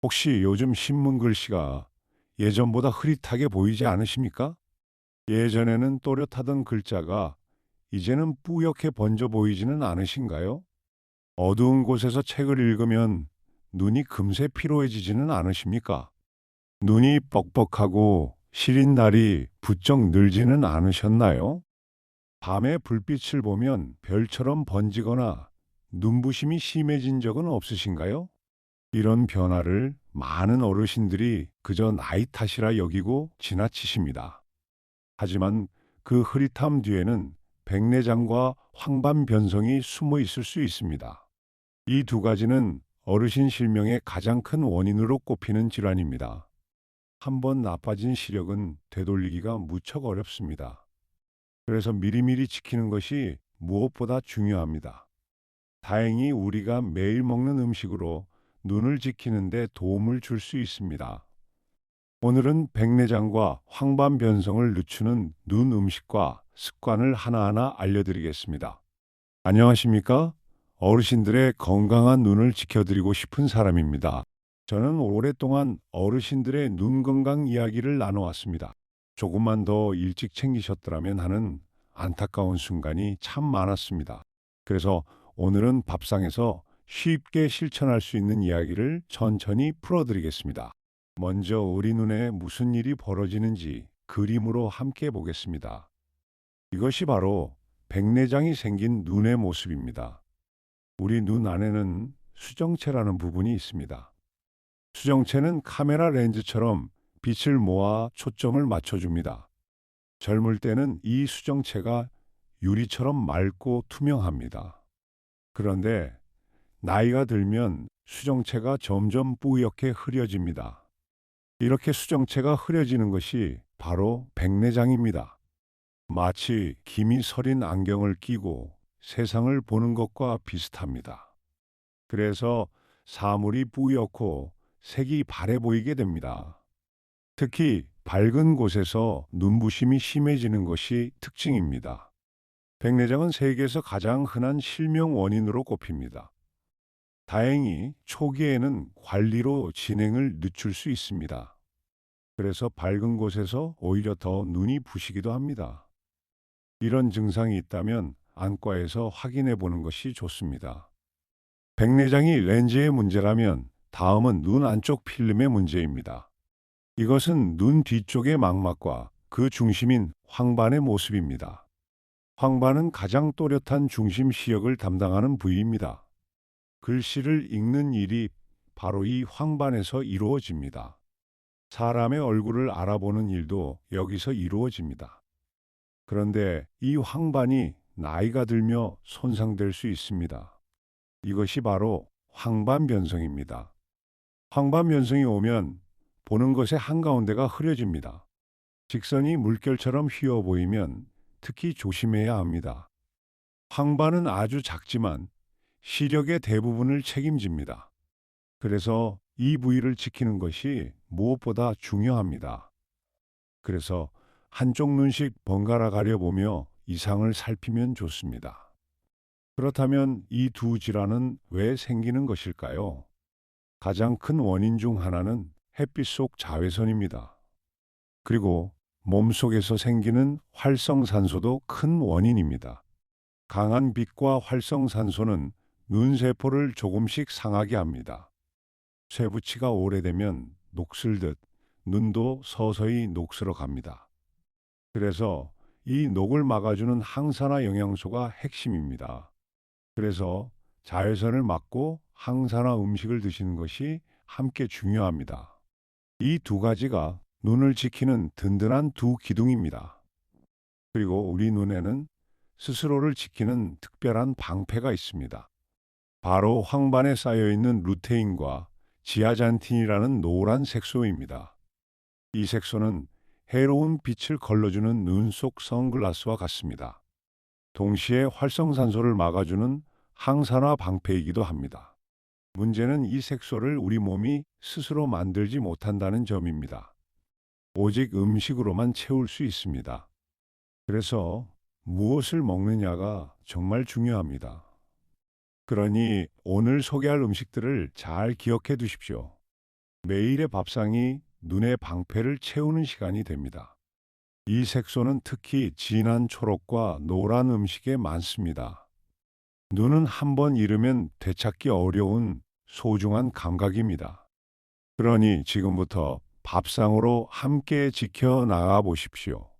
혹시 요즘 신문 글씨가 예전보다 흐릿하게 보이지 않으십니까? 예전에는 또렷하던 글자가 이제는 뿌옇게 번져 보이지는 않으신가요? 어두운 곳에서 책을 읽으면 눈이 금세 피로해지지는 않으십니까? 눈이 뻑뻑하고 시린 날이 부쩍 늘지는 않으셨나요? 밤에 불빛을 보면 별처럼 번지거나 눈부심이 심해진 적은 없으신가요? 이런 변화를 많은 어르신들이 그저 나이 탓이라 여기고 지나치십니다. 하지만 그 흐릿함 뒤에는 백내장과 황반변성이 숨어 있을 수 있습니다. 이 두 가지는 어르신 실명의 가장 큰 원인으로 꼽히는 질환입니다. 한번 나빠진 시력은 되돌리기가 무척 어렵습니다. 그래서 미리미리 지키는 것이 무엇보다 중요합니다. 다행히 우리가 매일 먹는 음식으로 눈을 지키는 데 도움을 줄 수 있습니다. 오늘은 백내장과 황반변성을 늦추는 눈 음식과 습관을 하나하나 알려드리겠습니다. 안녕하십니까? 어르신들의 건강한 눈을 지켜드리고 싶은 사람입니다. 저는 오랫동안 어르신들의 눈 건강 이야기를 나눠왔습니다. 조금만 더 일찍 챙기셨더라면 하는 안타까운 순간이 참 많았습니다. 그래서 오늘은 밥상에서 쉽게 실천할 수 있는 이야기를 천천히 풀어드리겠습니다. 먼저 우리 눈에 무슨 일이 벌어지는지 그림으로 함께 보겠습니다. 이것이 바로 백내장이 생긴 눈의 모습입니다. 우리 눈 안에는 수정체라는 부분이 있습니다. 수정체는 카메라 렌즈처럼 빛을 모아 초점을 맞춰줍니다. 젊을 때는 이 수정체가 유리처럼 맑고 투명합니다. 그런데 나이가 들면 수정체가 점점 뿌옇게 흐려집니다. 이렇게 수정체가 흐려지는 것이 바로 백내장입니다. 마치 김이 서린 안경을 끼고 세상을 보는 것과 비슷합니다. 그래서 사물이 뿌옇고 색이 바래 보이게 됩니다. 특히 밝은 곳에서 눈부심이 심해지는 것이 특징입니다. 백내장은 세계에서 가장 흔한 실명 원인으로 꼽힙니다. 다행히 초기에는 관리로 진행을 늦출 수 있습니다. 그래서 밝은 곳에서 오히려 더 눈이 부시기도 합니다. 이런 증상이 있다면 안과에서 확인해 보는 것이 좋습니다. 백내장이 렌즈의 문제라면 다음은 눈 안쪽 필름의 문제입니다. 이것은 눈 뒤쪽의 망막과 그 중심인 황반의 모습입니다. 황반은 가장 또렷한 중심 시역을 담당하는 부위입니다. 글씨를 읽는 일이 바로 이 황반에서 이루어집니다. 사람의 얼굴을 알아보는 일도 여기서 이루어집니다. 그런데 이 황반이 나이가 들며 손상될 수 있습니다. 이것이 바로 황반변성입니다. 황반변성이 오면 보는 것의 한가운데가 흐려집니다. 직선이 물결처럼 휘어 보이면 특히 조심해야 합니다. 황반은 아주 작지만 시력의 대부분을 책임집니다. 그래서 이 부위를 지키는 것이 무엇보다 중요합니다. 그래서 한쪽 눈씩 번갈아 가려보며 이상을 살피면 좋습니다. 그렇다면 이 두 질환은 왜 생기는 것일까요? 가장 큰 원인 중 하나는 햇빛 속 자외선입니다. 그리고 몸속에서 생기는 활성산소도 큰 원인입니다. 강한 빛과 활성산소는 눈세포를 조금씩 상하게 합니다. 쇠붙이가 오래되면 녹슬듯 눈도 서서히 녹슬어 갑니다. 그래서 이 녹을 막아주는 항산화 영양소가 핵심입니다. 그래서 자외선을 막고 항산화 음식을 드시는 것이 함께 중요합니다. 이 두 가지가 눈을 지키는 든든한 두 기둥입니다. 그리고 우리 눈에는 스스로를 지키는 특별한 방패가 있습니다. 바로 황반에 쌓여 있는 루테인과 지아잔틴이라는 노란 색소입니다. 이 색소는 해로운 빛을 걸러주는 눈 속 선글라스와 같습니다. 동시에 활성산소를 막아주는 항산화 방패이기도 합니다. 문제는 이 색소를 우리 몸이 스스로 만들지 못한다는 점입니다. 오직 음식으로만 채울 수 있습니다. 그래서 무엇을 먹느냐가 정말 중요합니다. 그러니 오늘 소개할 음식들을 잘 기억해 두십시오. 매일의 밥상이 눈의 방패를 채우는 시간이 됩니다. 이 색소는 특히 진한 초록과 노란 음식에 많습니다. 눈은 한번 잃으면 되찾기 어려운 소중한 감각입니다. 그러니 지금부터 밥상으로 함께 지켜나가 보십시오.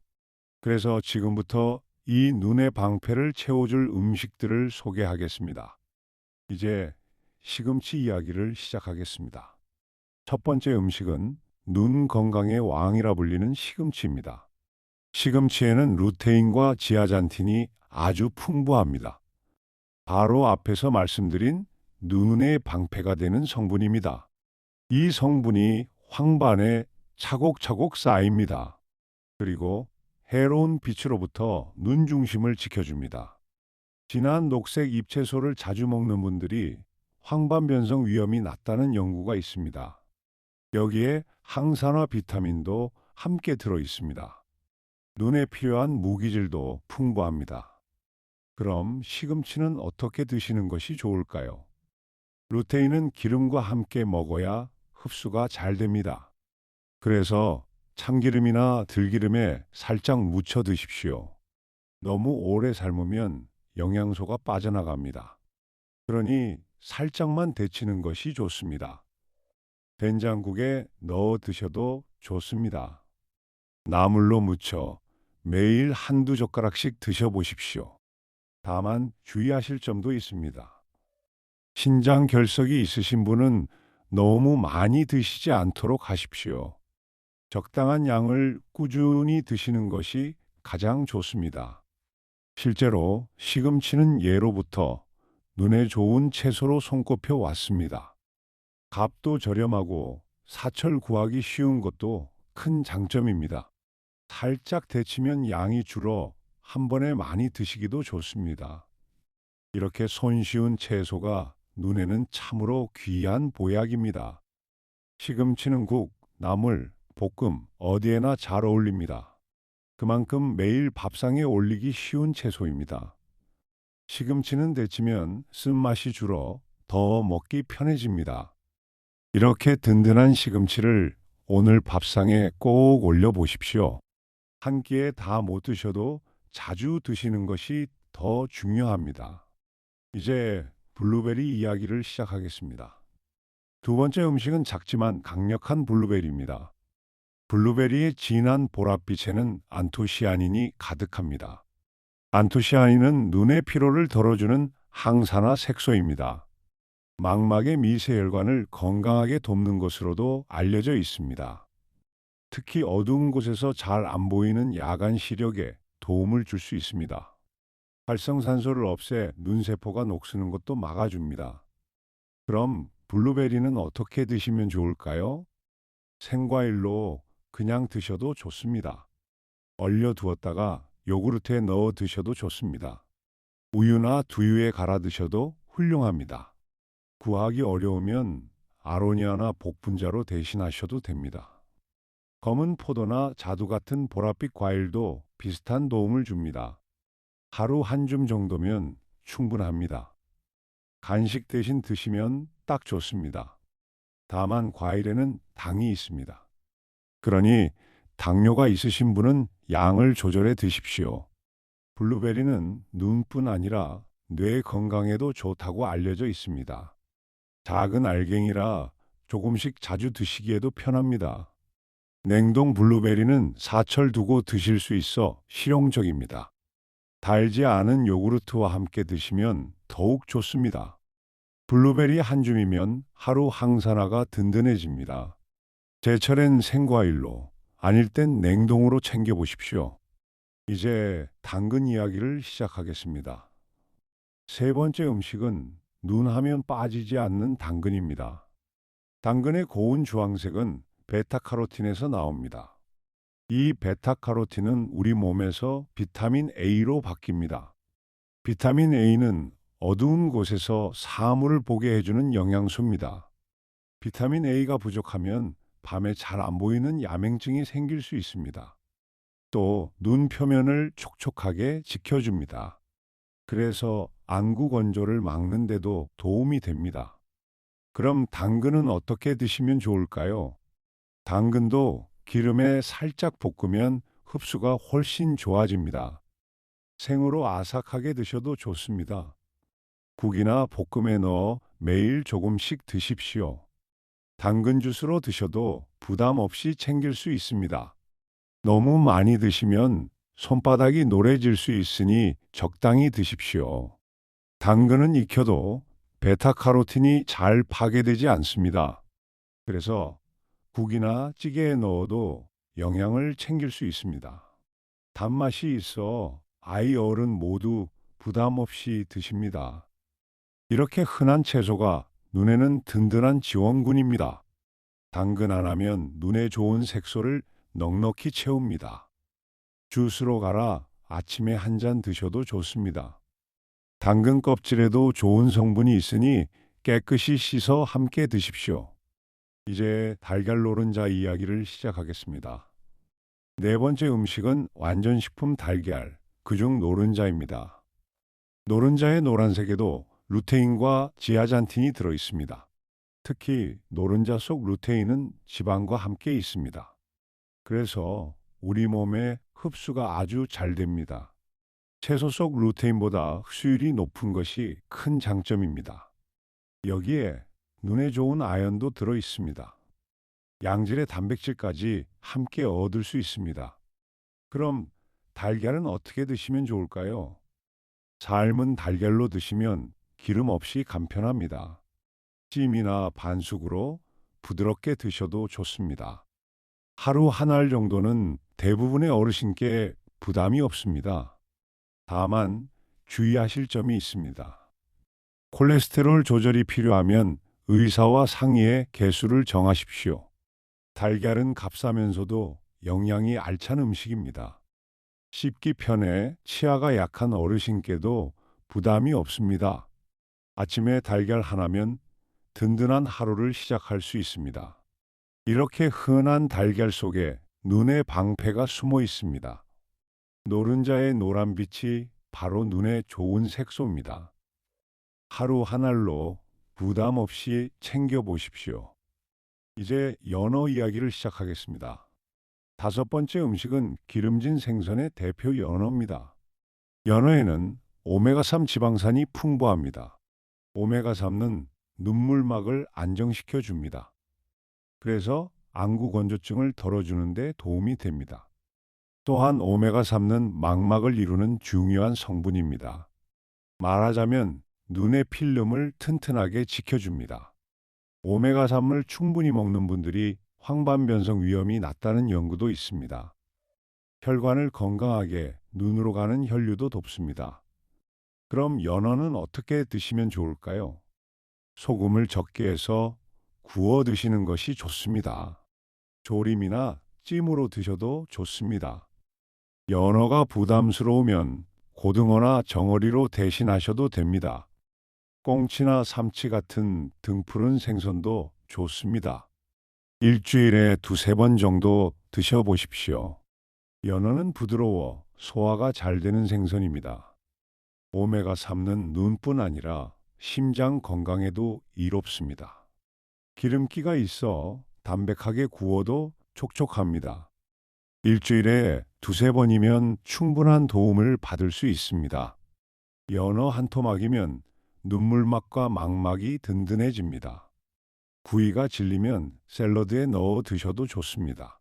그래서 지금부터 이 눈의 방패를 채워줄 음식들을 소개하겠습니다. 이제 시금치 이야기를 시작하겠습니다. 첫 번째 음식은 눈 건강의 왕이라 불리는 시금치입니다. 시금치에는 루테인과 지아잔틴이 아주 풍부합니다. 바로 앞에서 말씀드린 눈의 방패가 되는 성분입니다. 이 성분이 황반에 차곡차곡 쌓입니다. 그리고 해로운 빛으로부터 눈 중심을 지켜줍니다. 진한 녹색 잎채소를 자주 먹는 분들이 황반 변성 위험이 낮다는 연구가 있습니다. 여기에 항산화 비타민도 함께 들어 있습니다. 눈에 필요한 무기질도 풍부합니다. 그럼 시금치는 어떻게 드시는 것이 좋을까요? 루테인은 기름과 함께 먹어야 흡수가 잘 됩니다. 그래서 참기름이나 들기름에 살짝 묻혀 드십시오. 너무 오래 삶으면 영양소가 빠져나갑니다. 그러니 살짝만 데치는 것이 좋습니다. 된장국에 넣어 드셔도 좋습니다. 나물로 무쳐 매일 한두 젓가락씩 드셔보십시오. 다만 주의하실 점도 있습니다. 신장 결석이 있으신 분은 너무 많이 드시지 않도록 하십시오. 적당한 양을 꾸준히 드시는 것이 가장 좋습니다. 실제로 시금치는 예로부터 눈에 좋은 채소로 손꼽혀 왔습니다. 값도 저렴하고 사철 구하기 쉬운 것도 큰 장점입니다. 살짝 데치면 양이 줄어 한 번에 많이 드시기도 좋습니다. 이렇게 손쉬운 채소가 눈에는 참으로 귀한 보약입니다. 시금치는 국, 나물, 볶음 어디에나 잘 어울립니다. 그만큼 매일 밥상에 올리기 쉬운 채소입니다. 시금치는 데치면 쓴맛이 줄어 더 먹기 편해집니다. 이렇게 든든한 시금치를 오늘 밥상에 꼭 올려 보십시오. 한 끼에 다 못 드셔도 자주 드시는 것이 더 중요합니다. 이제 블루베리 이야기를 시작하겠습니다. 두 번째 음식은 작지만 강력한 블루베리입니다. 블루베리의 진한 보랏빛에는 안토시아닌이 가득합니다. 안토시아닌은 눈의 피로를 덜어주는 항산화 색소입니다. 망막의 미세혈관을 건강하게 돕는 것으로도 알려져 있습니다. 특히 어두운 곳에서 잘 안 보이는 야간 시력에 도움을 줄 수 있습니다. 활성산소를 없애 눈세포가 녹스는 것도 막아줍니다. 그럼 블루베리는 어떻게 드시면 좋을까요? 생과일로 그냥 드셔도 좋습니다. 얼려 두었다가 요구르트에 넣어 드셔도 좋습니다. 우유나 두유에 갈아 드셔도 훌륭합니다. 구하기 어려우면 아로니아나 복분자로 대신하셔도 됩니다. 검은 포도나 자두 같은 보랏빛 과일도 비슷한 도움을 줍니다. 하루 한 줌 정도면 충분합니다. 간식 대신 드시면 딱 좋습니다. 다만 과일에는 당이 있습니다. 그러니 당뇨가 있으신 분은 양을 조절해 드십시오. 블루베리는 눈뿐 아니라 뇌 건강에도 좋다고 알려져 있습니다. 작은 알갱이라 조금씩 자주 드시기에도 편합니다. 냉동 블루베리는 사철 두고 드실 수 있어 실용적입니다. 달지 않은 요구르트와 함께 드시면 더욱 좋습니다. 블루베리 한 줌이면 하루 항산화가 든든해집니다. 제철엔 생과일로, 아닐 땐 냉동으로 챙겨 보십시오. 이제 당근 이야기를 시작하겠습니다. 세 번째 음식은 눈 하면 빠지지 않는 당근입니다. 당근의 고운 주황색은 베타카로틴에서 나옵니다. 이 베타카로틴은 우리 몸에서 비타민 A로 바뀝니다. 비타민 A는 어두운 곳에서 사물을 보게 해주는 영양소입니다. 비타민 A가 부족하면 밤에 잘 안 보이는 야맹증이 생길 수 있습니다. 또 눈 표면을 촉촉하게 지켜줍니다. 그래서 안구 건조를 막는 데도 도움이 됩니다. 그럼 당근은 어떻게 드시면 좋을까요? 당근도 기름에 살짝 볶으면 흡수가 훨씬 좋아집니다. 생으로 아삭하게 드셔도 좋습니다. 국이나 볶음에 넣어 매일 조금씩 드십시오. 당근 주스로 드셔도 부담 없이 챙길 수 있습니다. 너무 많이 드시면 손바닥이 노래질 수 있으니 적당히 드십시오. 당근은 익혀도 베타카로틴이 잘 파괴되지 않습니다. 그래서 국이나 찌개에 넣어도 영양을 챙길 수 있습니다. 단맛이 있어 아이 어른 모두 부담 없이 드십니다. 이렇게 흔한 채소가 눈에는 든든한 지원군입니다. 당근 하나면 눈에 좋은 색소를 넉넉히 채웁니다. 주스로 갈아 아침에 한 잔 드셔도 좋습니다. 당근 껍질에도 좋은 성분이 있으니 깨끗이 씻어 함께 드십시오. 이제 달걀 노른자 이야기를 시작하겠습니다. 네 번째 음식은 완전식품 달걀, 그중 노른자입니다. 노른자의 노란색에도 루테인과 지아잔틴이 들어 있습니다. 특히 노른자 속 루테인은 지방과 함께 있습니다. 그래서 우리 몸에 흡수가 아주 잘 됩니다. 채소 속 루테인보다 흡수율이 높은 것이 큰 장점입니다. 여기에 눈에 좋은 아연도 들어 있습니다. 양질의 단백질까지 함께 얻을 수 있습니다. 그럼 달걀은 어떻게 드시면 좋을까요? 삶은 달걀로 드시면 기름 없이 간편합니다. 찜이나 반숙으로 부드럽게 드셔도 좋습니다. 하루 한 알 정도는 대부분의 어르신께 부담이 없습니다. 다만 주의하실 점이 있습니다. 콜레스테롤 조절이 필요하면 의사와 상의해 개수를 정하십시오. 달걀은 값싸면서도 영양이 알찬 음식입니다. 씹기 편해 치아가 약한 어르신께도 부담이 없습니다. 아침에 달걀 하나면 든든한 하루를 시작할 수 있습니다. 이렇게 흔한 달걀 속에 눈의 방패가 숨어 있습니다. 노른자의 노란빛이 바로 눈에 좋은 색소입니다. 하루 한 알로 부담 없이 챙겨 보십시오. 이제 연어 이야기를 시작하겠습니다. 다섯 번째 음식은 기름진 생선의 대표 연어입니다. 연어에는 오메가3 지방산이 풍부합니다. 오메가3는 눈물막을 안정시켜 줍니다. 그래서 안구 건조증을 덜어주는 데 도움이 됩니다. 또한 오메가3는 망막을 이루는 중요한 성분입니다. 말하자면 눈의 필름을 튼튼하게 지켜줍니다. 오메가3을 충분히 먹는 분들이 황반변성 위험이 낮다는 연구도 있습니다. 혈관을 건강하게 눈으로 가는 혈류도 돕습니다. 그럼 연어는 어떻게 드시면 좋을까요? 소금을 적게 해서 구워 드시는 것이 좋습니다. 조림이나 찜으로 드셔도 좋습니다. 연어가 부담스러우면 고등어나 정어리로 대신하셔도 됩니다. 꽁치나 삼치 같은 등푸른 생선도 좋습니다. 일주일에 두세 번 정도 드셔보십시오. 연어는 부드러워 소화가 잘 되는 생선입니다. 오메가3는 눈뿐 아니라 심장 건강에도 이롭습니다. 기름기가 있어 담백하게 구워도 촉촉합니다. 일주일에 두세 번이면 충분한 도움을 받을 수 있습니다. 연어 한 토막이면 눈물막과 망막이 든든해집니다. 구이가 질리면 샐러드에 넣어 드셔도 좋습니다.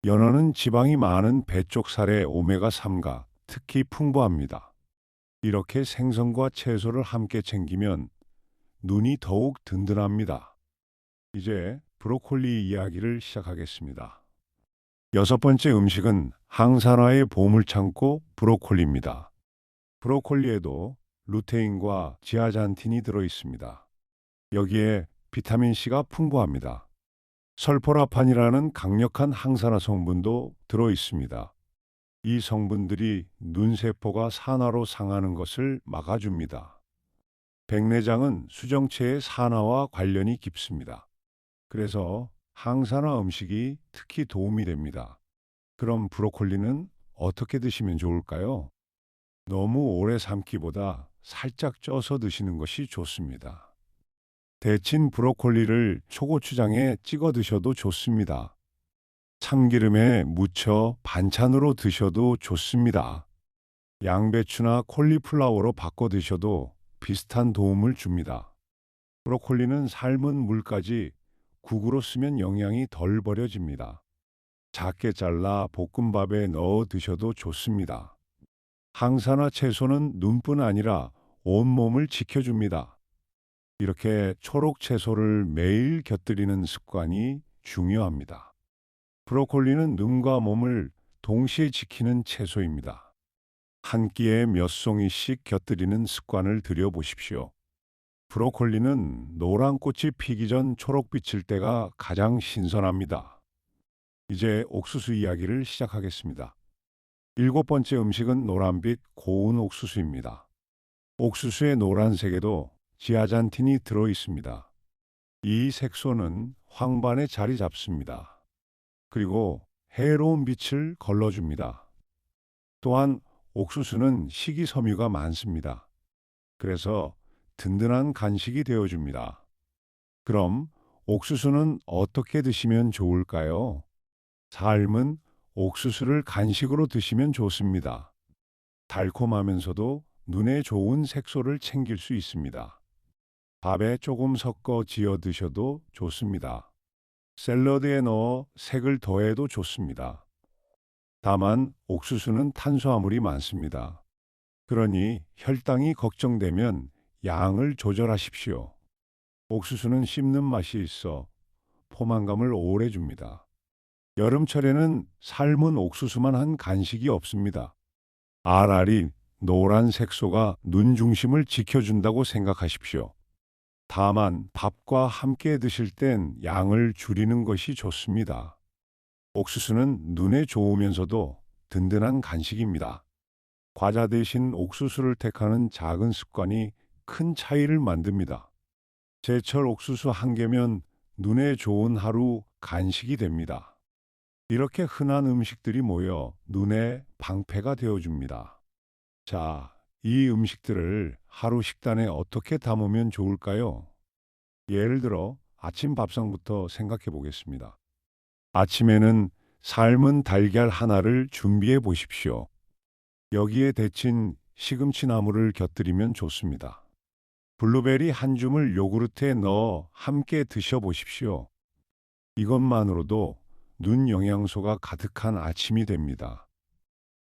연어는 지방이 많은 배 쪽 살에 오메가3가 특히 풍부합니다. 이렇게 생선과 채소를 함께 챙기면 눈이 더욱 든든합니다. 이제 브로콜리 이야기를 시작하겠습니다. 여섯 번째 음식은 항산화의 보물창고 브로콜리입니다. 브로콜리에도 루테인과 지아잔틴이 들어 있습니다. 여기에 비타민C가 풍부합니다. 설포라판이라는 강력한 항산화 성분도 들어 있습니다. 이 성분들이 눈세포가 산화로 상하는 것을 막아줍니다. 백내장은 수정체의 산화와 관련이 깊습니다. 그래서 항산화 음식이 특히 도움이 됩니다. 그럼 브로콜리는 어떻게 드시면 좋을까요? 너무 오래 삶기보다 살짝 쪄서 드시는 것이 좋습니다. 데친 브로콜리를 초고추장에 찍어 드셔도 좋습니다. 참기름에 무쳐 반찬으로 드셔도 좋습니다. 양배추나 콜리플라워로 바꿔 드셔도 비슷한 도움을 줍니다. 브로콜리는 삶은 물까지 국으로 쓰면 영양이 덜 버려집니다. 작게 잘라 볶음밥에 넣어 드셔도 좋습니다. 항산화 채소는 눈뿐 아니라 온몸을 지켜줍니다. 이렇게 초록 채소를 매일 곁들이는 습관이 중요합니다. 브로콜리는 눈과 몸을 동시에 지키는 채소입니다. 한 끼에 몇 송이씩 곁들이는 습관을 들여보십시오. 브로콜리는 노란 꽃이 피기 전 초록빛일 때가 가장 신선합니다. 이제 옥수수 이야기를 시작하겠습니다. 일곱 번째 음식은 노란빛 고운 옥수수입니다. 옥수수의 노란색에도 지아잔틴이 들어 있습니다. 이 색소는 황반에 자리 잡습니다. 그리고 해로운 빛을 걸러줍니다. 또한 옥수수는 식이섬유가 많습니다. 그래서 든든한 간식이 되어줍니다. 그럼 옥수수는 어떻게 드시면 좋을까요? 삶은 옥수수를 간식으로 드시면 좋습니다. 달콤하면서도 눈에 좋은 색소를 챙길 수 있습니다. 밥에 조금 섞어 지어 드셔도 좋습니다. 샐러드에 넣어 색을 더해도 좋습니다. 다만 옥수수는 탄수화물이 많습니다. 그러니 혈당이 걱정되면 양을 조절하십시오. 옥수수는 씹는 맛이 있어 포만감을 오래 줍니다. 여름철에는 삶은 옥수수만 한 간식이 없습니다. 알알이 노란 색소가 눈 중심을 지켜준다고 생각하십시오. 다만 밥과 함께 드실 땐 양을 줄이는 것이 좋습니다. 옥수수는 눈에 좋으면서도 든든한 간식입니다. 과자 대신 옥수수를 택하는 작은 습관이 큰 차이를 만듭니다. 제철 옥수수 한 개면 눈에 좋은 하루 간식이 됩니다. 이렇게 흔한 음식들이 모여 눈에 방패가 되어줍니다. 자, 이 음식들을 하루 식단에 어떻게 담으면 좋을까요? 예를 들어 아침 밥상부터 생각해 보겠습니다. 아침에는 삶은 달걀 하나를 준비해 보십시오. 여기에 데친 시금치 나물을 곁들이면 좋습니다. 블루베리 한 줌을 요구르트에 넣어 함께 드셔 보십시오. 이것만으로도 눈 영양소가 가득한 아침이 됩니다.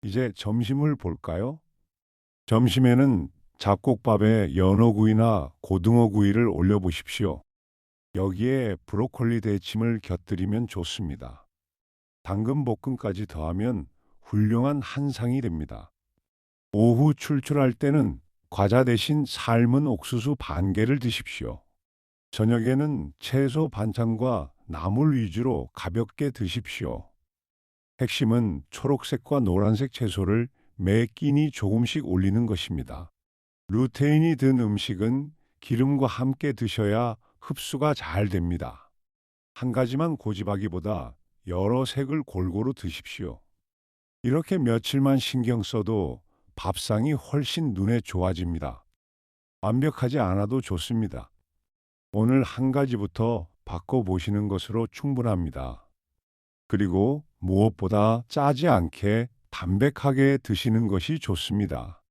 이제 점심을 볼까요? 점심에는 잡곡밥에 연어구이나 고등어구이를 올려보십시오. 여기에 브로콜리 데침을 곁들이면 좋습니다. 당근볶음까지 더하면 훌륭한 한상이 됩니다. 오후 출출할 때는 과자 대신 삶은 옥수수 반 개를 드십시오. 저녁에는 채소 반찬과 나물 위주로 가볍게 드십시오. 핵심은 초록색과 노란색 채소를 매 끼니 조금씩 올리는 것입니다. 루테인이 든 음식은 기름과 함께 드셔야 흡수가 잘 됩니다. 한 가지만 고집하기보다 여러 색을 골고루 드십시오. 이렇게 며칠만 신경 써도 밥상이 훨씬 눈에 좋아집니다. 완벽하지 않아도 좋습니다. 오늘 한 가지부터 바꿔보시는 것으로 충분합니다. 그리고 무엇보다 짜지 않게 담백하게 드시는 것이 좋습니다.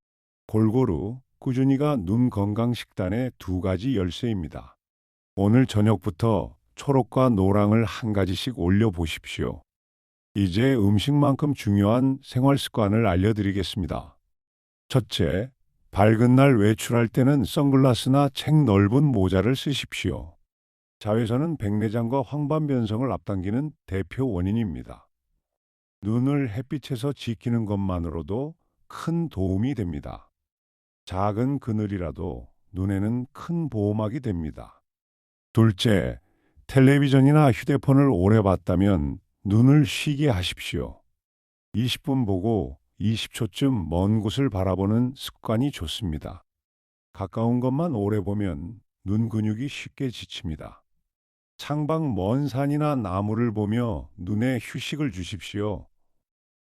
골고루 꾸준히가 눈 건강 식단의 두 가지 열쇠입니다. 오늘 저녁부터 초록과 노랑을 한 가지씩 올려 보십시오. 이제 음식만큼 중요한 생활 습관을 알려드리겠습니다. 첫째, 밝은 날 외출할 때는 선글라스나 책 넓은 모자를 쓰십시오. 자외선은 백내장과 황반변성을 앞당기는 대표 원인입니다. 눈을 햇빛에서 지키는 것만으로도 큰 도움이 됩니다. 작은 그늘이라도 눈에는 큰 보호막이 됩니다. 둘째, 텔레비전이나 휴대폰을 오래 봤다면 눈을 쉬게 하십시오. 20분 보고 20초쯤 먼 곳을 바라보는 습관이 좋습니다. 가까운 것만 오래 보면 눈 근육이 쉽게 지칩니다. 창밖 먼 산이나 나무를 보며 눈에 휴식을 주십시오.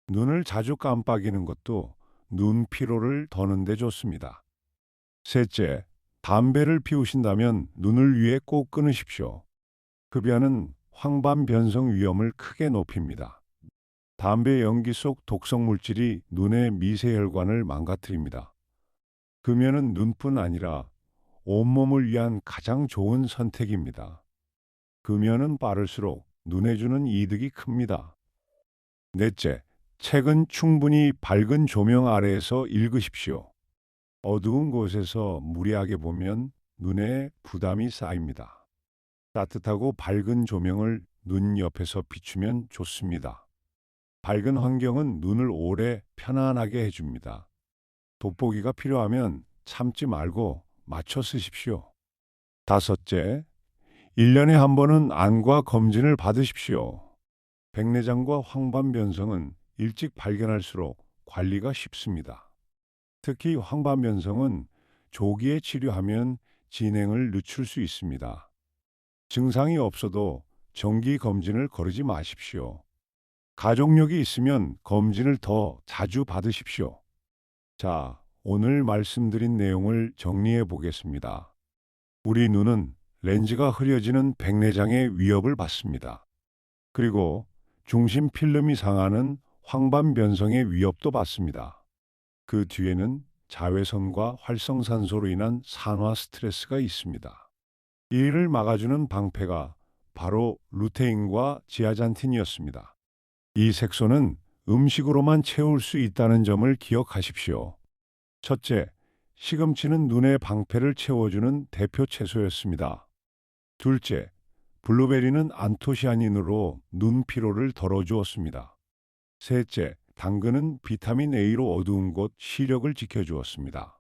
눈을 자주 깜빡이는 것도 눈 피로를 더는 데 좋습니다. 셋째, 담배를 피우신다면 눈을 위해 꼭 끊으십시오. 흡연은 황반변성 위험을 크게 높입니다. 담배 연기 속 독성 물질이 눈의 미세혈관을 망가뜨립니다. 금연은 눈뿐 아니라 온몸을 위한 가장 좋은 선택입니다. 금연은 빠를수록 눈에 주는 이득이 큽니다. 넷째, 책은 충분히 밝은 조명 아래에서 읽으십시오. 어두운 곳에서 무리하게 보면 눈에 부담이 쌓입니다. 따뜻하고 밝은 조명을 눈 옆에서 비추면 좋습니다. 밝은 환경은 눈을 오래 편안하게 해줍니다. 돋보기가 필요하면 참지 말고 맞춰 쓰십시오. 다섯째, 1년에 한 번은 안과 검진을 받으십시오. 백내장과 황반변성은 일찍 발견할수록 관리가 쉽습니다. 특히 황반변성은 조기에 치료하면 진행을 늦출 수 있습니다. 증상이 없어도 정기 검진을 거르지 마십시오. 가족력이 있으면 검진을 더 자주 받으십시오. 자, 오늘 말씀드린 내용을 정리해 보겠습니다. 우리 눈은 렌즈가 흐려지는 백내장의 위협을 받습니다. 그리고 중심 필름이 상하는 황반변성의 위협도 받습니다. 그 뒤에는 자외선과 활성산소로 인한 산화 스트레스가 있습니다. 이를 막아주는 방패가 바로 루테인과 지아잔틴이었습니다. 이 색소는 음식으로만 채울 수 있다는 점을 기억하십시오. 첫째, 시금치는 눈의 방패를 채워주는 대표 채소였습니다. 둘째, 블루베리는 안토시아닌으로 눈 피로를 덜어주었습니다. 셋째, 당근은 비타민 A로 어두운 곳 시력을 지켜주었습니다.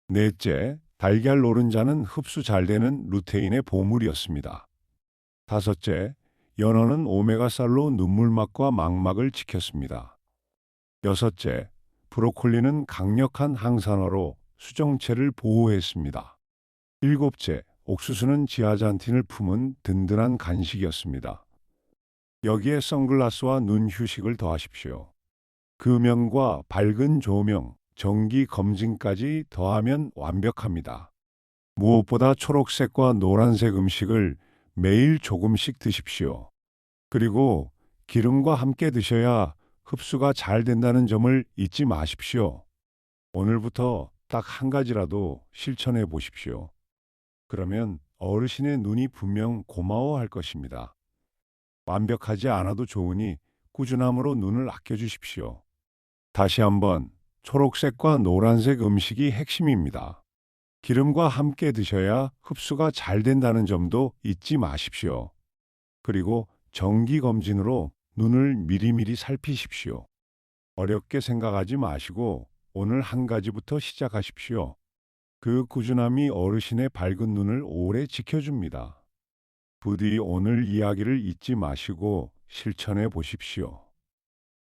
넷째, 달걀 노른자는 흡수 잘 되는 루테인의 보물이었습니다. 다섯째, 연어는 오메가살로 눈물막과 망막을 지켰습니다. 여섯째, 브로콜리는 강력한 항산화로 수정체를 보호했습니다. 일곱째, 옥수수는 지아잔틴을 품은 든든한 간식이었습니다. 여기에 선글라스와 눈 휴식을 더하십시오. 금연과 밝은 조명, 정기 검진까지 더하면 완벽합니다. 무엇보다 초록색과 노란색 음식을 매일 조금씩 드십시오. 그리고 기름과 함께 드셔야 흡수가 잘 된다는 점을 잊지 마십시오. 오늘부터 딱 한 가지라도 실천해 보십시오. 그러면 어르신의 눈이 분명 고마워할 것입니다. 완벽하지 않아도 좋으니 꾸준함으로 눈을 아껴주십시오. 다시 한번 초록색과 노란색 음식이 핵심입니다. 기름과 함께 드셔야 흡수가 잘 된다는 점도 잊지 마십시오. 그리고 정기 검진으로 눈을 미리미리 살피십시오. 어렵게 생각하지 마시고 오늘 한 가지부터 시작하십시오. 그 꾸준함이 어르신의 밝은 눈을 오래 지켜줍니다. 부디 오늘 이야기를 잊지 마시고 실천해 보십시오.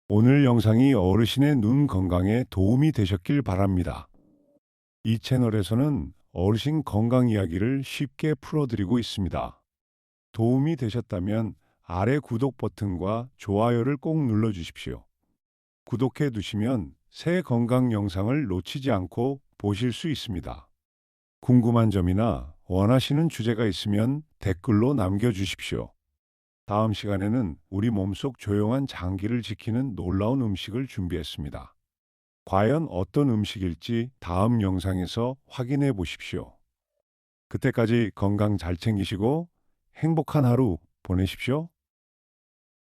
오늘 영상이 어르신의 눈 건강에 도움이 되셨길 바랍니다. 이 채널에서는 어르신 건강 이야기를 쉽게 풀어드리고 있습니다. 도움이 되셨다면 아래 구독 버튼과 좋아요를 꼭 눌러주십시오. 구독해 두시면 새 건강 영상을 놓치지 않고 보실 수 있습니다. 궁금한 점이나 원하시는 주제가 있으면 댓글로 남겨주십시오. 다음 시간에는 우리 몸속 조용한 장기를 지키는 놀라운 음식을 준비했습니다. 과연 어떤 음식일지 다음 영상에서 확인해 보십시오. 그때까지 건강 잘 챙기시고 행복한 하루 보내십시오.